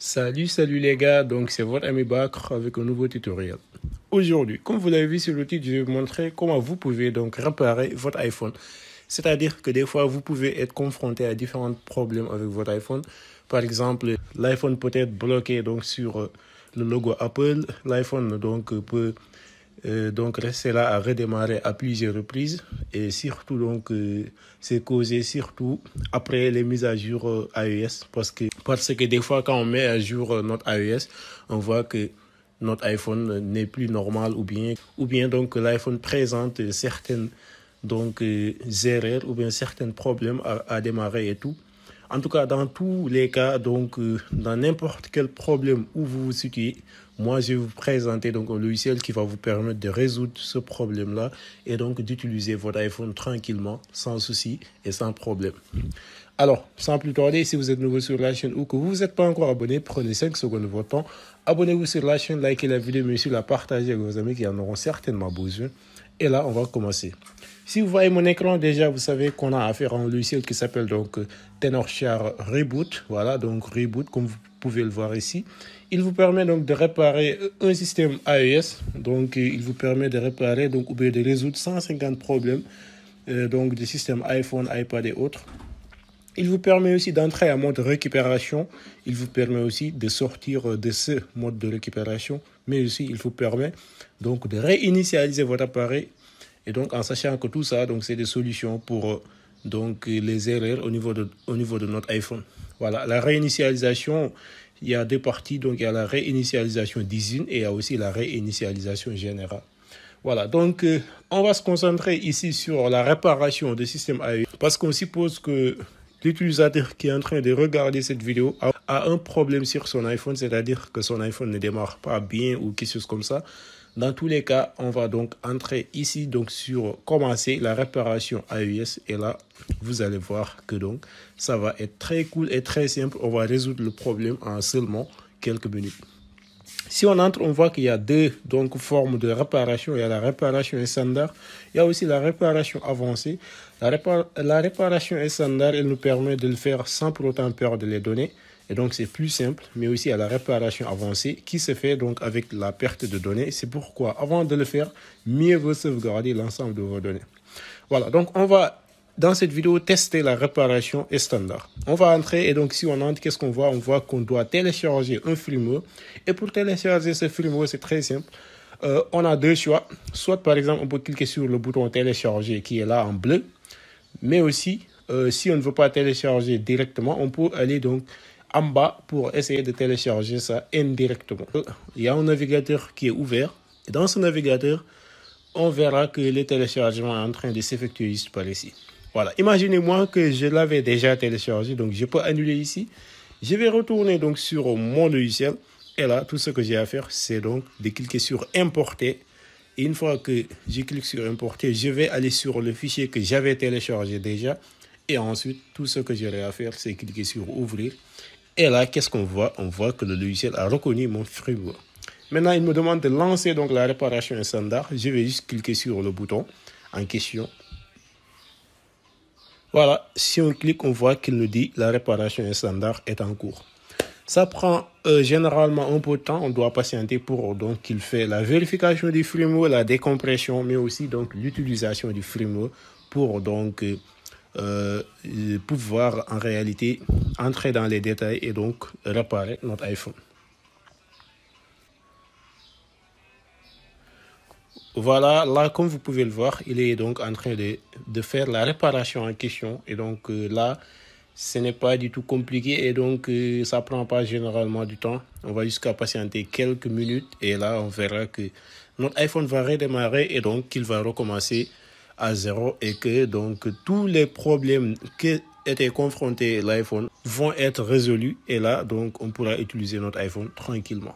Salut les gars, donc c'est votre ami Bakr avec un nouveau tutoriel. Aujourd'hui, comme vous l'avez vu sur le titre, je vais vous montrer comment vous pouvez donc réparer votre iPhone. C'est-à-dire que des fois, vous pouvez être confronté à différents problèmes avec votre iPhone. Par exemple, l'iPhone peut être bloqué donc sur le logo Apple. L'iPhone peut donc rester là à redémarrer à plusieurs reprises et surtout c'est causé surtout après les mises à jour iOS parce que des fois quand on met à jour notre iOS on voit que notre iPhone n'est plus normal ou bien donc l'iPhone présente certaines erreurs ou bien certains problèmes à démarrer et tout. En tout cas, dans tous les cas, dans n'importe quel problème où vous vous situez, moi, je vais vous présenter donc un logiciel qui va vous permettre de résoudre ce problème-là et donc d'utiliser votre iPhone tranquillement, sans souci et sans problème. Alors, sans plus tarder, si vous êtes nouveau sur la chaîne ou que vous n'êtes pas encore abonné, prenez 5 secondes de votre temps. Abonnez-vous sur la chaîne, likez la vidéo, mais aussi la partagez avec vos amis qui en auront certainement besoin. Et là, on va commencer. Si vous voyez mon écran, déjà, vous savez qu'on a affaire à un logiciel qui s'appelle donc Tenorshare Reboot. Voilà, donc Reboot, comme vous pouvez le voir ici. Il vous permet donc de réparer un système iOS. Donc, il vous permet de réparer ou bien de résoudre 150 problèmes des systèmes iPhone, iPad et autres. Il vous permet aussi d'entrer en mode récupération. Il vous permet aussi de sortir de ce mode de récupération. Mais aussi, il vous permet donc de réinitialiser votre appareil. Et donc, en sachant que tout ça, c'est des solutions pour les erreurs au niveau de notre iPhone. Voilà, la réinitialisation, il y a deux parties. Donc, il y a la réinitialisation d'usine et il y a aussi la réinitialisation générale. Voilà, donc on va se concentrer ici sur la réparation des systèmes iOS parce qu'on suppose que l'utilisateur qui est en train de regarder cette vidéo a un problème sur son iPhone, c'est-à-dire que son iPhone ne démarre pas bien ou quelque chose comme ça. Dans tous les cas, on va donc entrer ici sur commencer la réparation iOS et là, vous allez voir que ça va être très cool et très simple. On va résoudre le problème en seulement quelques minutes. Si on entre, on voit qu'il y a deux formes de réparation. Il y a la réparation standard. Il y a aussi la réparation avancée. La réparation standard, elle nous permet de le faire sans pour autant perdre les données. Et donc, c'est plus simple. Mais aussi, il y a la réparation avancée qui se fait avec la perte de données. C'est pourquoi, avant de le faire, mieux vaut sauvegarder l'ensemble de vos données. Voilà, donc on va dans cette vidéo tester la réparation standard. On va entrer et donc si on entre, qu'est-ce qu'on voit? On voit qu'on doit télécharger un firmware. Et pour télécharger ce firmware, c'est très simple. On a deux choix. Soit par exemple, on peut cliquer sur le bouton télécharger qui est là en bleu. Mais aussi, si on ne veut pas télécharger directement, on peut aller en bas pour essayer de télécharger ça indirectement. Il y a un navigateur qui est ouvert. Et dans ce navigateur, on verra que le téléchargement est en train de s'effectuer juste par ici. Voilà, imaginez-moi que je l'avais déjà téléchargé, donc je peux annuler ici. Je vais retourner sur mon logiciel et là, tout ce que j'ai à faire, c'est de cliquer sur importer. Et une fois que je clique sur importer, je vais aller sur le fichier que j'avais téléchargé déjà. Et ensuite, tout ce que j'aurai à faire, c'est cliquer sur ouvrir. Et là, qu'est-ce qu'on voit? On voit que le logiciel a reconnu mon firmware. Maintenant, il me demande de lancer la réparation standard. Je vais juste cliquer sur le bouton en question. Voilà, si on clique, on voit qu'il nous dit la réparation standard est en cours. Ça prend généralement un peu de temps. On doit patienter pour qu'il fait la vérification du firmware, la décompression, mais aussi l'utilisation du firmware pour pouvoir en réalité entrer dans les détails et réparer notre iPhone. Voilà, là, comme vous pouvez le voir, il est en train de faire la réparation en question. Et là, ce n'est pas du tout compliqué et ça ne prend pas généralement du temps. On va jusqu'à patienter quelques minutes et là, on verra que notre iPhone va redémarrer et qu'il va recommencer à zéro et que tous les problèmes qui étaient confrontés l'iPhone vont être résolus et là, on pourra utiliser notre iPhone tranquillement.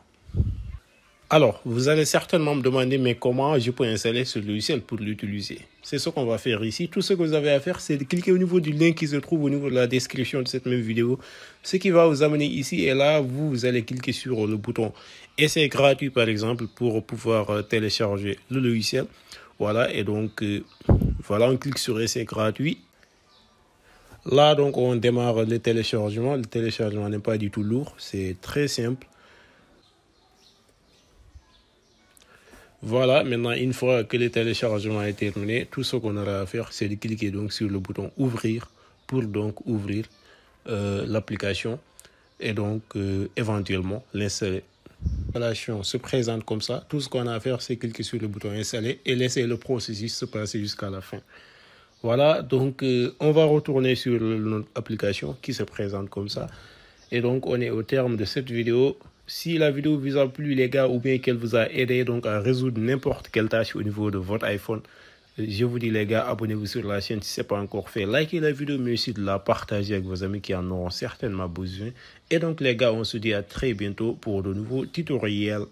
Alors, vous allez certainement me demander, mais comment je peux installer ce logiciel pour l'utiliser? C'est ce qu'on va faire ici. Tout ce que vous avez à faire, c'est de cliquer au niveau du lien qui se trouve au niveau de la description de cette même vidéo. Ce qui va vous amener ici. Et là, vous allez cliquer sur le bouton « Essai gratuit » par exemple, pour pouvoir télécharger le logiciel. Voilà, et voilà, on clique sur « Essai gratuit ». Là, donc, on démarre le téléchargement. Le téléchargement n'est pas du tout lourd. C'est très simple. Voilà, maintenant, une fois que le téléchargement est terminé, tout ce qu'on aura à faire, c'est de cliquer donc sur le bouton ouvrir pour donc ouvrir l'application et donc éventuellement l'installer. L'installation se présente comme ça. Tout ce qu'on a à faire, c'est cliquer sur le bouton installer et laisser le processus se passer jusqu'à la fin. Voilà, donc on va retourner sur notre application qui se présente comme ça. Et donc on est au terme de cette vidéo. Si la vidéo vous a plu les gars, ou bien qu'elle vous a aidé donc à résoudre n'importe quelle tâche au niveau de votre iPhone, je vous dis les gars, abonnez-vous sur la chaîne si ce n'est pas encore fait. Likez la vidéo, mais aussi de la partager avec vos amis qui en auront certainement besoin. Et donc les gars, on se dit à très bientôt pour de nouveaux tutoriels.